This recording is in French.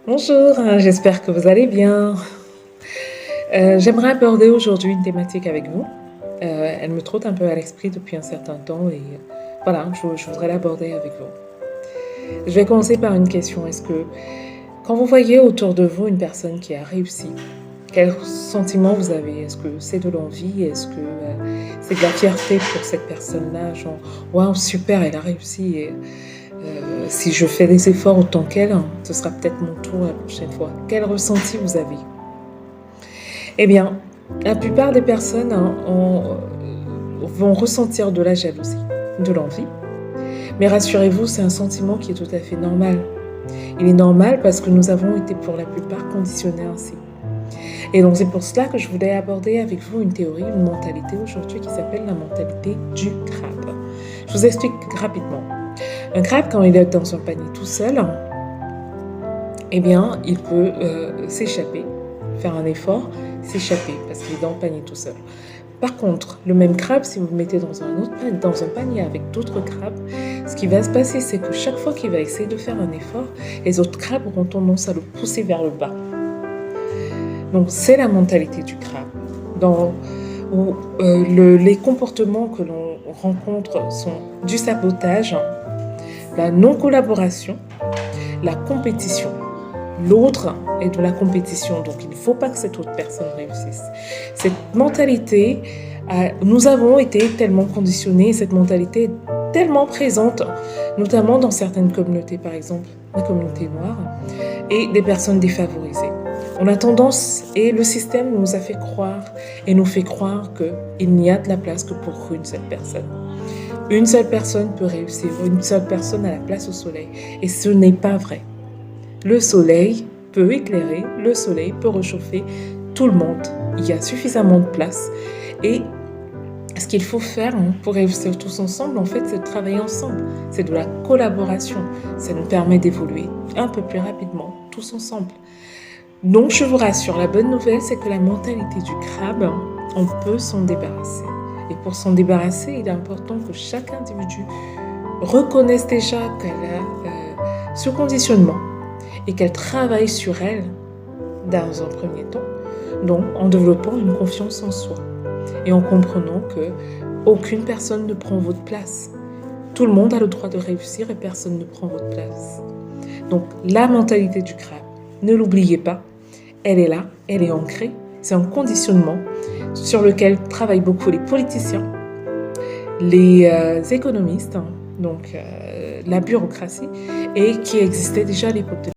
Bonjour, j'espère que vous allez bien. J'aimerais aborder aujourd'hui une thématique avec vous. Elle me trotte un peu à l'esprit depuis un certain temps et voilà, je voudrais l'aborder avec vous. Je vais commencer par une question. Est-ce que quand vous voyez autour de vous une personne qui a réussi, quel sentiment vous avez? Est-ce que c'est de l'envie? Est-ce que c'est de la fierté pour cette personne-là? Genre, waouh, super, elle a réussi et si je fais des efforts autant qu'elle, ce sera peut-être mon tour la prochaine fois. Quel ressenti vous avez? Eh bien, la plupart des personnes vont ressentir de la jalousie, de l'envie. Mais rassurez-vous, c'est un sentiment qui est tout à fait normal. Il est normal parce que nous avons été pour la plupart conditionnés ainsi. Et donc c'est pour cela que je voulais aborder avec vous une théorie, une mentalité aujourd'hui qui s'appelle la mentalité du crabe. Je vous explique rapidement. Un crabe, quand il est dans un panier tout seul, eh bien, il peut s'échapper, faire un effort, s'échapper parce qu'il est dans le panier tout seul. Par contre, le même crabe, si vous le mettez dans un panier avec d'autres crabes, ce qui va se passer, c'est que chaque fois qu'il va essayer de faire un effort, les autres crabes auront tendance à le pousser vers le bas. Donc, c'est la mentalité du crabe, où les comportements que l'on rencontre sont du sabotage, la non-collaboration, la compétition. L'autre est de la compétition, donc il ne faut pas que cette autre personne réussisse. Cette mentalité, nous avons été tellement conditionnés, cette mentalité est tellement présente, notamment dans certaines communautés, par exemple la communauté noire, et des personnes défavorisées. On a tendance, et le système nous a fait croire, et nous fait croire qu'il n'y a de la place que pour une seule personne. Une seule personne peut réussir, une seule personne a la place au soleil, et ce n'est pas vrai. Le soleil peut éclairer, le soleil peut réchauffer tout le monde. Il y a suffisamment de place. Et ce qu'il faut faire pour réussir tous ensemble, en fait, c'est de travailler ensemble. C'est de la collaboration. Ça nous permet d'évoluer un peu plus rapidement, tous ensemble. Donc, je vous rassure, la bonne nouvelle, c'est que la mentalité du crabe, on peut s'en débarrasser. Et pour s'en débarrasser, il est important que chaque individu reconnaisse déjà qu'elle a ce conditionnement et qu'elle travaille sur elle dans un premier temps, donc en développant une confiance en soi et en comprenant que aucune personne ne prend votre place. Tout le monde a le droit de réussir et personne ne prend votre place. Donc la mentalité du crabe, ne l'oubliez pas, elle est là, elle est ancrée, c'est un conditionnement sur lequel travaillent beaucoup les politiciens, les économistes, donc la bureaucratie, et qui existait déjà à l'époque de